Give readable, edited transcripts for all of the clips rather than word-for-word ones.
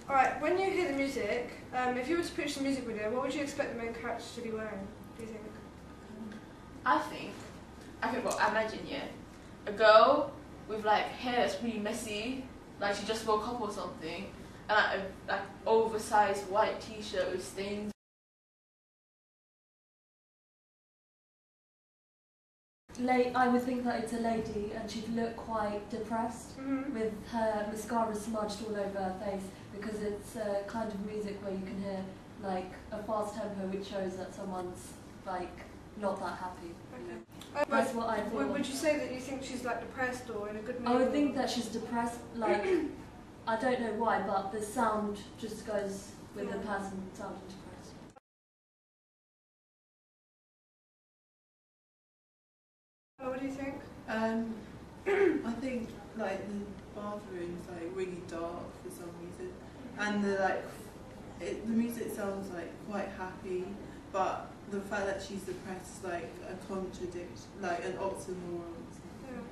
Alright, when you hear the music, if you were to pitch the music video, what would you expect the main character to be wearing, do you think? I think, well, imagine, yeah, a girl with like hair that's really messy, like she just woke up or something, and like oversized white t-shirt with stains. I would think that it's a lady and she'd look quite depressed with her mascara smudged all over her face, because it's a kind of music where you can hear like a fast tempo which shows that someone's like not that happy. Okay. That's what I thought. Would you say that you think she's like depressed or in a good mood? I would think that she's depressed, like, I don't know why, but the sound just goes with the person sounding depressed. What do you think? I think like the bathroom is like really dark for some reason, and the music sounds like quite happy, but the fact that she's depressed is like a like an oxymoron. Yeah.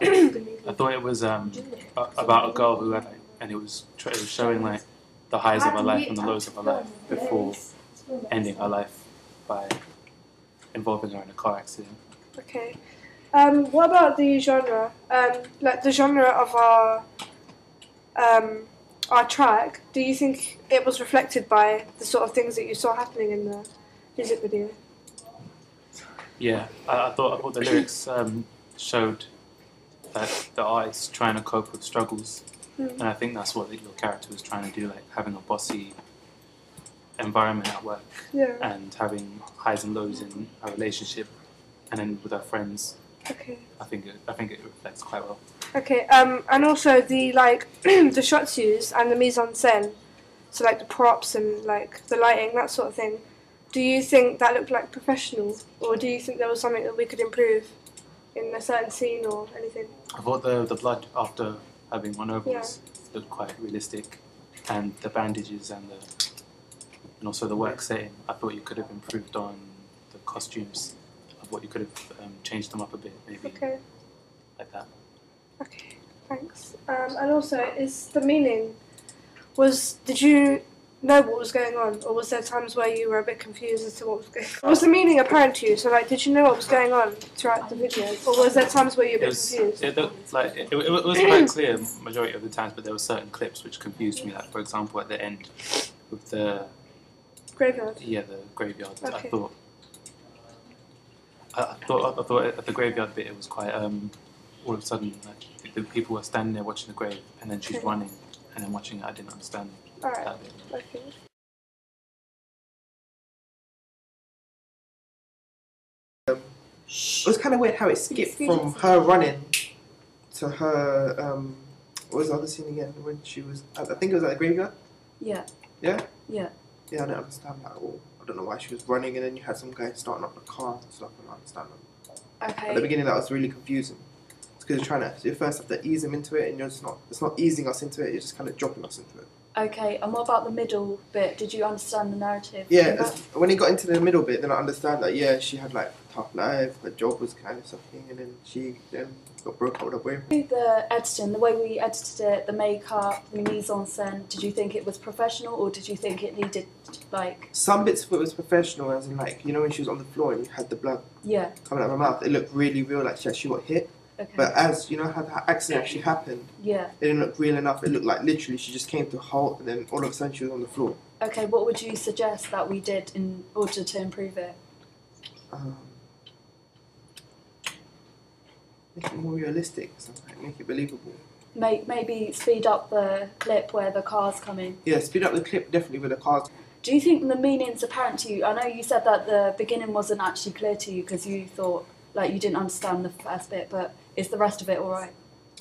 I thought it was about a girl who had, and it was showing like the highs of her life and the lows of her life before ending her life by involving her in a car accident. Okay. What about the genre? Like the genre of our track, do you think it was reflected by the sort of things that you saw happening in the music video? Yeah, I thought the lyrics showed that the artist's trying to cope with struggles, and I think that's what your character was trying to do, like having a bossy environment at work, and having highs and lows in a relationship, and then with her friends. Okay. I think it reflects quite well. Okay. And also the the shots used and the mise en scène, so like the props and like the lighting, that sort of thing. Do you think that looked like professional, or do you think there was something that we could improve in a certain scene or anything? I thought the blood after having run over looked quite realistic, and the bandages and also the work setting. I thought you could have improved on the costumes. I thought you could have changed them up a bit, maybe. Okay. Like that. Okay, thanks. And also, is the meaning did you know what was going on, or was there times where you were a bit confused as to what was going on? Was the meaning apparent to you? So, like, did you know what was going on throughout the video, or was there times where you were a bit confused? It looked like it was quite clear majority of the times, but there were certain clips which confused me. Like, for example, at the end with the graveyard. Yeah, the graveyard. Okay. I thought at the graveyard bit it was quite all of a sudden like the people were standing there watching the grave, and then she's running and then watching it. I didn't understand that bit. Okay. It was kind of weird how it skipped from her running to her. What was the other scene again? When she was, I think it was at the graveyard. Yeah. Yeah. Yeah. Yeah, I don't understand that at all. I don't know why she was running, and then you had some guy starting up the car and stuff. I don't understand them. Okay. At the beginning, that was really confusing. It's because you're trying to. So you first have to ease him into it, and you're just not. It's not easing us into it. You're just kind of dropping us into it. Okay, and what about the middle bit? Did you understand the narrative? Yeah, when he got into the middle bit, then I understand that, yeah, she had like a tough life, her job was kind of sucking, and then she got broke up with her boyfriend. The editing, the way we edited it, the makeup, the mise en scène, did you think it was professional, or did you think it needed, like... Some bits of it was professional, as in like, you know when she was on the floor and you had the blood coming out of her mouth, it looked really real, like she actually got hit. Okay. But as you know how the accident actually happened, it didn't look real enough. It looked like literally she just came to a halt, and then all of a sudden she was on the floor. Okay, what would you suggest that we did in order to improve it? Make it more realistic, something, make it believable. maybe speed up the clip where the cars come in. Yeah, speed up the clip definitely with the cars. Do you think the meaning's apparent to you? I know you said that the beginning wasn't actually clear to you because you thought like you didn't understand the first bit, but is the rest of it all right?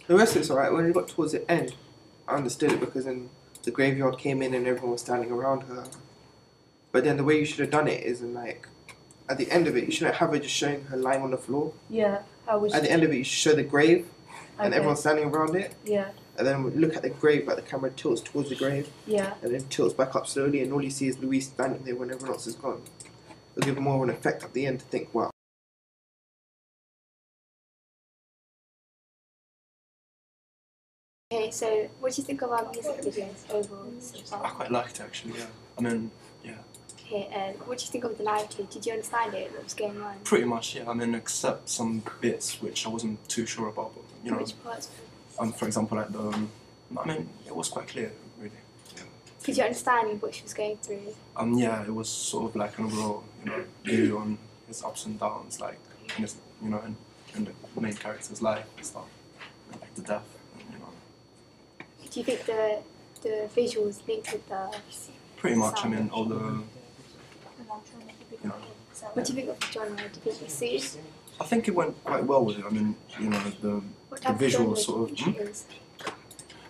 The rest of it's alright. When it got towards the end, I understood it because then the graveyard came in and everyone was standing around her. But then the way you should have done it is like at the end of it, you shouldn't have her just showing her lying on the floor. Yeah. How would At the end of it, you should show the grave and Okay. everyone's standing around it. Yeah. And then look at the grave, like the camera tilts towards the grave. Yeah. And then tilts back up slowly, and all you see is Louise standing there when everyone else is gone. It'll give more of an effect at the end to think, wow. Okay, so what do you think of our music videos overall so I far? quite liked it actually, yeah. I mean, yeah. Okay, what do you think of the narrative? Did you understand it? What was going on? Pretty much, yeah. I mean, except some bits which I wasn't too sure about, but, you know. Which parts? For example, like the, I mean, it was quite clear, really. Yeah. Did you understand what she was going through? Yeah, it was sort of like an overall, view on his ups and downs, like, in his, in the main character's life and stuff, and like the death, and, Do you think the visuals linked with the Pretty much, sound? I mean, all the, What do you think of the genre? Do you think it suits? I think it went quite well with it. I mean, the What the type visual of genre sort do you of, choose?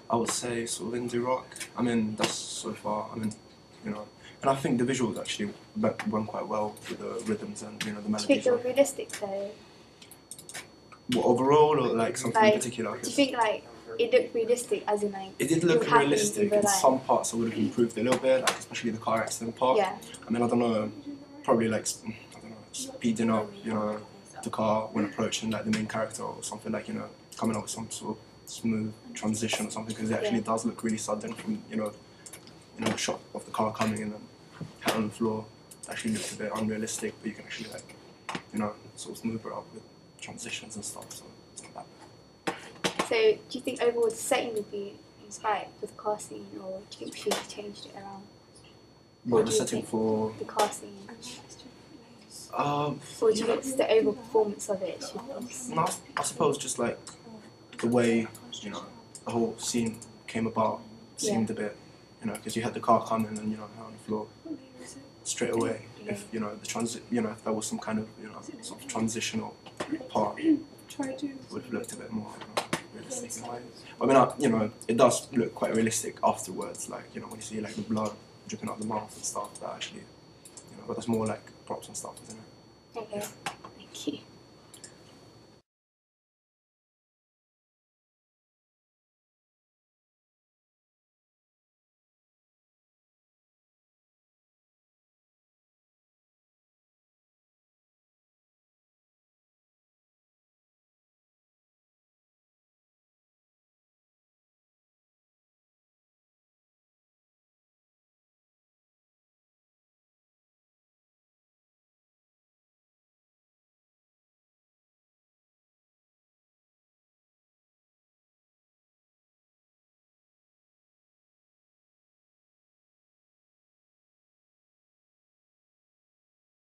I would say sort of indie rock. I mean, that's so far, I mean, and I think the visuals actually went quite well with the rhythms and, the Do you think melodies. they were realistic though? What, overall, or like something in Like, particular? do you think like it looked realistic as in like It did would look happen in realistic. real In life? some parts, I would have improved a little bit, like especially the car accident part. Yeah. I mean, I don't know, probably like, I don't know, speeding up, the car when approaching like the main character or something, like, coming up with some sort of smooth transition or something, because it actually does look really sudden from, the shot of the car coming and then head on the floor. It actually looks a bit unrealistic, but you can actually like, sort of smooth it up with transitions and stuff, so it's not that bad. So do you think overall the setting would be inspired with the car scene, or do you think we should have changed it around? What, do the you setting think? for? The car scene. Um, Or do you think just the overall performance of it should be? No, I suppose just like the way, the whole scene came about seemed a bit, because you had the car coming and, her on the floor straight away. If, the if there was some kind of, sort of transitional part, it would have looked a bit more, realistic in a way. I mean, it does look quite realistic afterwards, like, when you see like the blood dripping out the mouth and stuff, that actually, but that's more like props and stuff, isn't it? Okay.